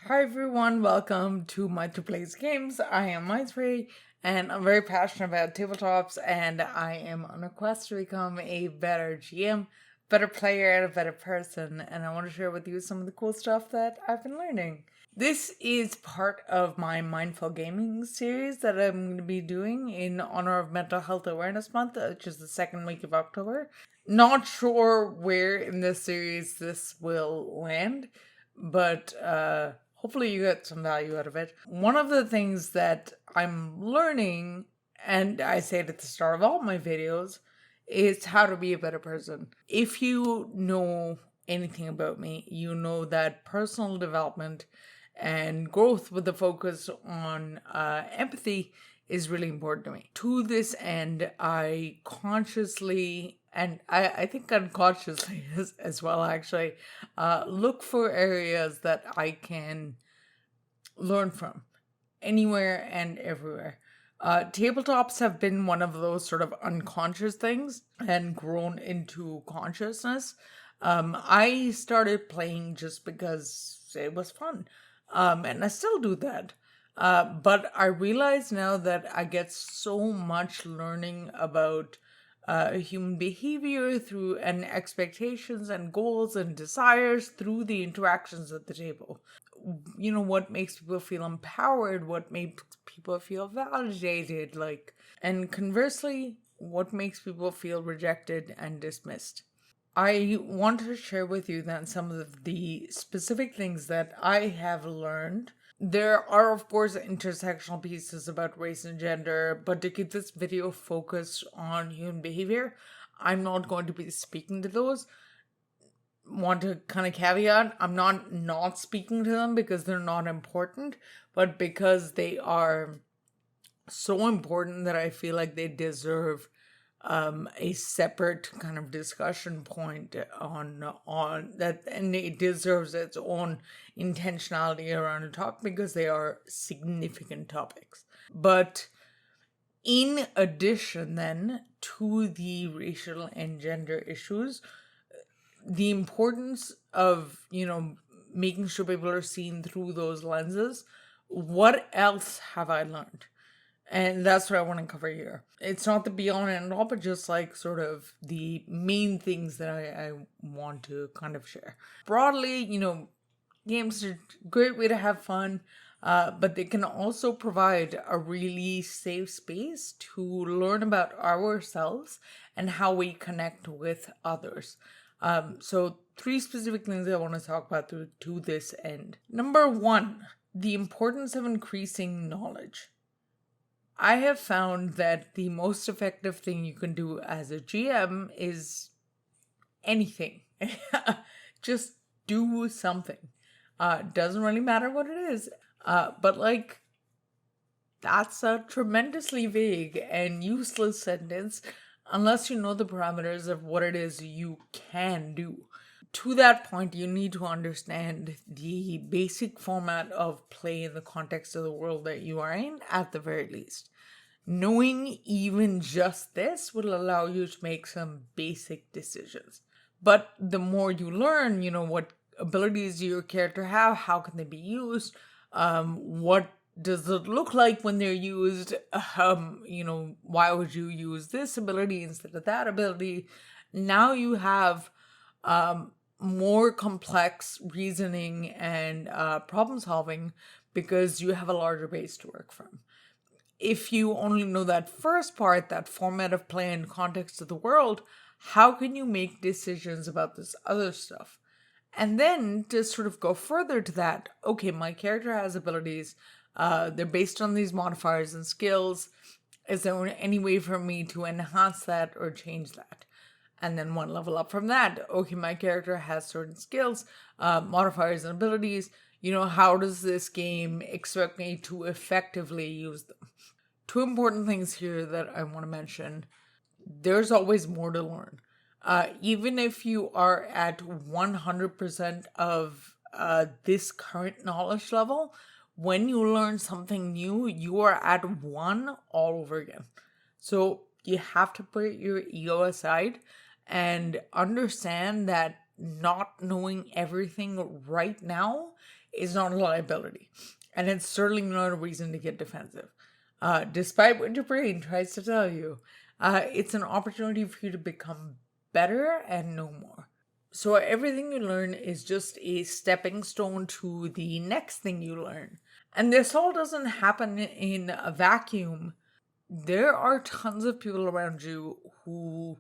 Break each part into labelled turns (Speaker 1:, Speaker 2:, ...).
Speaker 1: Hi everyone, welcome to My Two Plays Games. I am Maitri, and I'm very passionate about tabletops, and I am on a quest to become a better GM, better player, and a better person, and I want to share with you some of the cool stuff that I've been learning. This is part of my Mindful Gaming series that I'm going to be doing in honor of Mental Health Awareness Month, which is the second week of October. Not sure where in this series this will land, but hopefully you get some value out of it. One of the things that I'm learning, and I say it at the start of all my videos, is how to be a better person. If you know anything about me, you know that personal development and growth with the focus on empathy is really important to me. To this end, I consciously and I think unconsciously as well, actually, look for areas that I can learn from anywhere and everywhere. Tabletops have been one of those sort of unconscious things and grown into consciousness. I started playing just because it was fun, and I still do that. But I realize now that I get so much learning about human behavior through and expectations and goals and desires through the interactions at the table. You know, what makes people feel empowered, what makes people feel validated, and conversely, what makes people feel rejected and dismissed. I want to share with you then some of the specific things that I have learned. There are, of course, intersectional pieces about race and gender, but to keep this video focused on human behavior, I'm not going to be speaking to those. Want to kind of caveat, I'm not speaking to them because they're not important, but because they are so important that I feel like they deserve a separate kind of discussion point on that, and it deserves its own intentionality around the topic because they are significant topics. But in addition then to the racial and gender issues, the importance of, making sure people are seen through those lenses, what else have I learned? And that's what I want to cover here. It's not the be all and end all, but just like sort of the main things that I want to kind of share. Broadly, games are a great way to have fun, but they can also provide a really safe space to learn about ourselves and how we connect with others. So 3 specific things I want to talk about to this end. Number 1, the importance of increasing knowledge. I have found that the most effective thing you can do as a GM is anything. Just do something. Doesn't really matter what it is. But that's a tremendously vague and useless sentence unless you know the parameters of what it is you can do. To that point, you need to understand the basic format of play in the context of the world that you are in, at the very least. Knowing even just this will allow you to make some basic decisions. But the more you learn, what abilities do your character have, how can they be used, what does it look like when they're used, why would you use this ability instead of that ability? Now you have more complex reasoning and problem solving because you have a larger base to work from. If you only know that first part, that format of play and context of the world, how can you make decisions about this other stuff? And then to sort of go further to that, okay, my character has abilities, they're based on these modifiers and skills. Is there any way for me to enhance that or change that? And then one level up from that, okay, my character has certain skills, modifiers and abilities. How does this game expect me to effectively use them? 2 important things here that I want to mention. There's always more to learn. Even if you are at 100% of this current knowledge level, when you learn something new, you are at 1 all over again. So you have to put your ego aside and understand that not knowing everything right now is not a liability. And it's certainly not a reason to get defensive. Despite what your brain tries to tell you, it's an opportunity for you to become better and know more. So everything you learn is just a stepping stone to the next thing you learn. And this all doesn't happen in a vacuum. There are tons of people around you who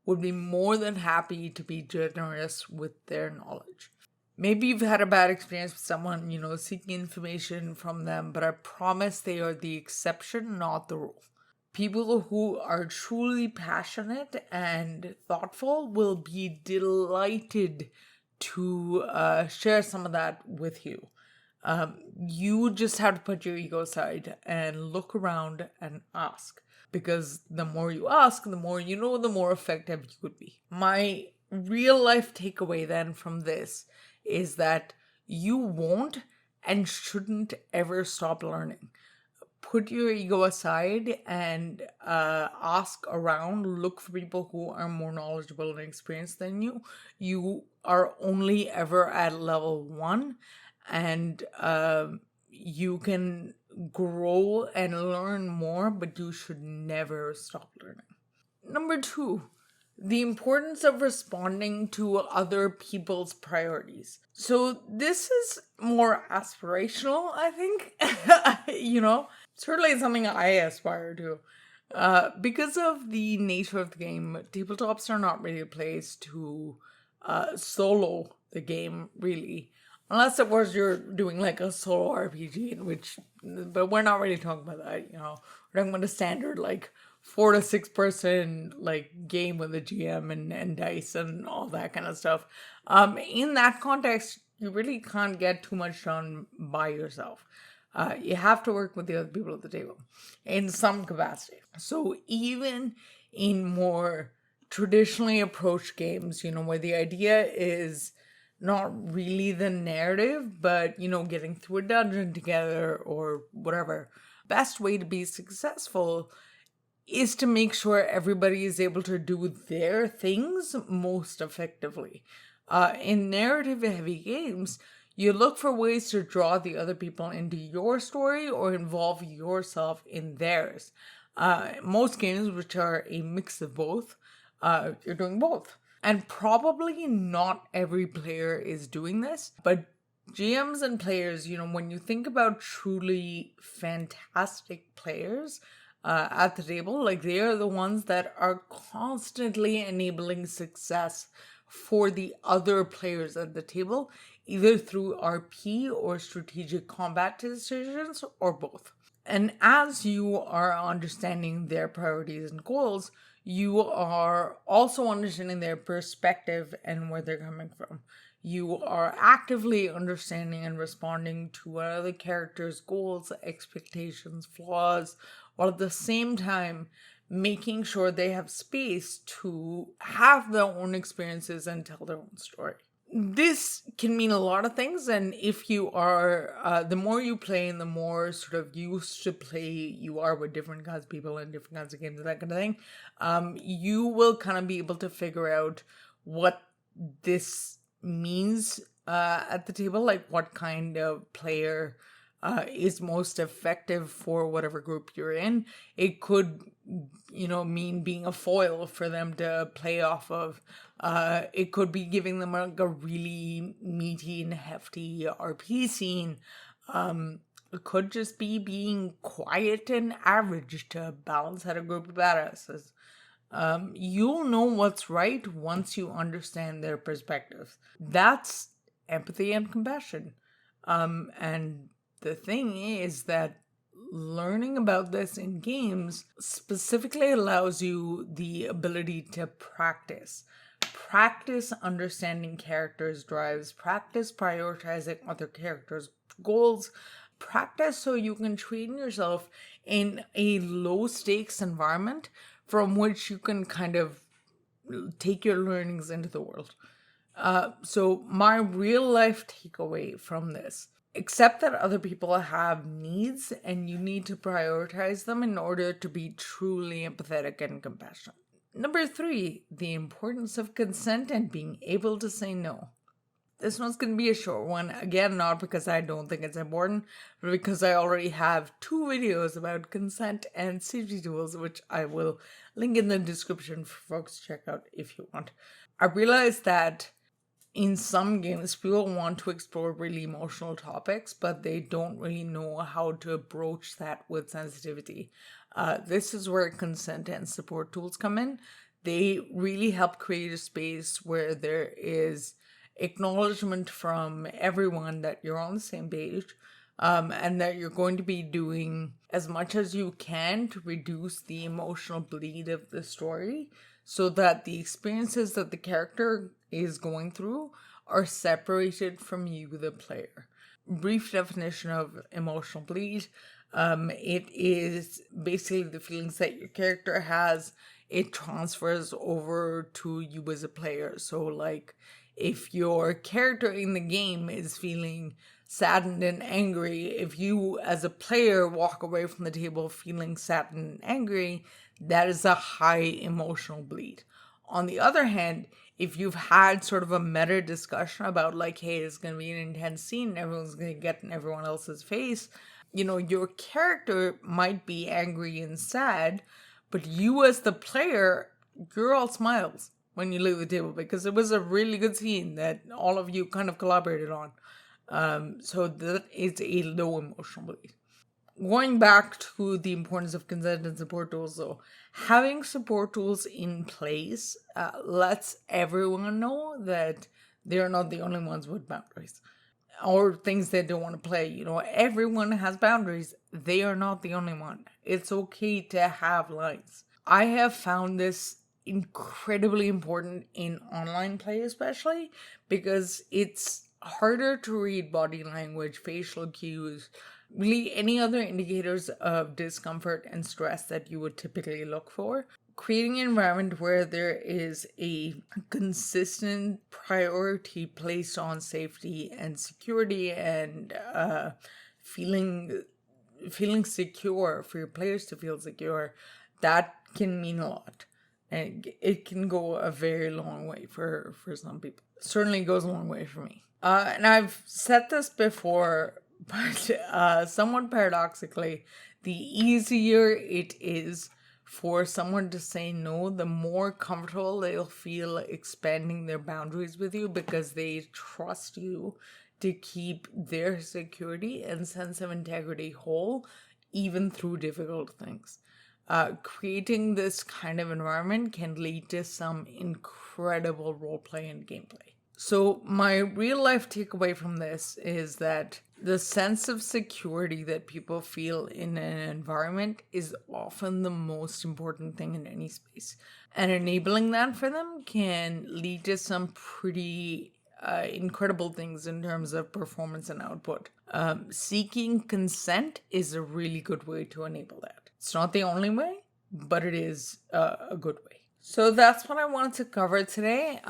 Speaker 1: would be more than happy to be generous with their knowledge. Maybe you've had a bad experience with someone, seeking information from them, but I promise they are the exception, not the rule. People who are truly passionate and thoughtful will be delighted to share some of that with you. You just have to put your ego aside and look around and ask. Because the more you ask, the more you know, the more effective you would be. My real life takeaway then from this is that you won't and shouldn't ever stop learning. Put your ego aside and ask around, look for people who are more knowledgeable and experienced than you. You are only ever at level 1, and you can grow and learn more, but you should never stop learning. Number 2, the importance of responding to other people's priorities. So this is more aspirational, I think. Certainly something I aspire to. Because of the nature of the game, tabletops are not really a place to solo the game, really. Unless of course you're doing like a solo RPG, but we're not really talking about that, We're talking about a standard like 4 to 6 person like game with a GM and dice and all that kind of stuff. In that context, you really can't get too much done by yourself. You have to work with the other people at the table in some capacity. So even in more traditionally approached games, where the idea is not really the narrative, but, getting through a dungeon together or whatever, best way to be successful is to make sure everybody is able to do their things most effectively. In narrative-heavy games, you look for ways to draw the other people into your story or involve yourself in theirs. Most games, which are a mix of both, you're doing both. And probably not every player is doing this, but GMs and players, when you think about truly fantastic players at the table, like they are the ones that are constantly enabling success for the other players at the table, either through RP or strategic combat decisions or both. And as you are understanding their priorities and goals, you are also understanding their perspective and where they're coming from. You are actively understanding and responding to other characters' goals, expectations, flaws, while at the same time making sure they have space to have their own experiences and tell their own story. This can mean a lot of things, and if you are, the more you play and the more sort of used to play you are with different kinds of people and different kinds of games and that kind of thing, you will kind of be able to figure out what this means at the table, like what kind of player is most effective for whatever group you're in. It could, mean being a foil for them to play off of. It could be giving them like a really meaty and hefty RP scene. It could just be being quiet and average to balance out a group of badasses. You'll know what's right once you understand their perspective. That's empathy and compassion. And the thing is that learning about this in games specifically allows you the ability to practice. Practice understanding characters' drives, practice prioritizing other characters' goals, practice so you can train yourself in a low-stakes environment from which you can kind of take your learnings into the world. So my real-life takeaway from this: accept that other people have needs and you need to prioritize them in order to be truly empathetic and compassionate. Number 3, the importance of consent and being able to say no. This one's going to be a short one. Again, not because I don't think it's important, but because I already have 2 videos about consent and safety tools, which I will link in the description for folks to check out if you want. I realized that in some games, people want to explore really emotional topics, but they don't really know how to approach that with sensitivity. This is where consent and support tools come in. They really help create a space where there is acknowledgement from everyone that you're on the same page, and that you're going to be doing as much as you can to reduce the emotional bleed of the story, so that the experiences that the character is going through are separated from you, the player. Brief definition of emotional bleed. It is basically the feelings that your character has, it transfers over to you as a player. So like, if your character in the game is feeling saddened and angry, if you as a player walk away from the table feeling saddened and angry, that is a high emotional bleed. On the other hand, if you've had sort of a meta discussion about like, hey, it's going to be an intense scene, everyone's going to get in everyone else's face, you know, your character might be angry and sad, but you as the player, you're all smiles when you leave the table because it was a really good scene that all of you kind of collaborated on. So that is a low emotional bleed. Going back to the importance of consent and support tools, though, having support tools in place lets everyone know that they're not the only ones with boundaries or things they don't want to play. You know, everyone has boundaries. They are not the only one. It's okay to have lines. I have found this incredibly important in online play, especially because it's harder to read body language, facial cues, really any other indicators of discomfort and stress that you would typically look for. Creating an environment where there is a consistent priority placed on safety and security and feeling secure, for your players to feel secure, that can mean a lot. And it can go a very long way for some people. Certainly goes a long way for me. And I've said this before, but somewhat paradoxically, the easier it is for someone to say no, the more comfortable they'll feel expanding their boundaries with you because they trust you to keep their security and sense of integrity whole, even through difficult things. Creating this kind of environment can lead to some incredible roleplay and gameplay. So my real life takeaway from this is that the sense of security that people feel in an environment is often the most important thing in any space. And enabling that for them can lead to some pretty incredible things in terms of performance and output. Seeking consent is a really good way to enable that. It's not the only way, but it is a good way. So that's what I wanted to cover today.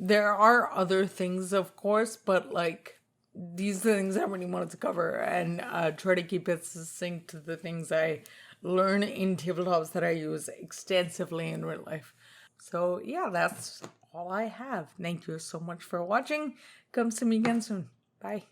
Speaker 1: There are other things, of course, but like these are the things I really wanted to cover and try to keep it succinct to the things I learn in tabletops that I use extensively in real life. So yeah, that's all I have. Thank you so much for watching. Come see me again soon. Bye.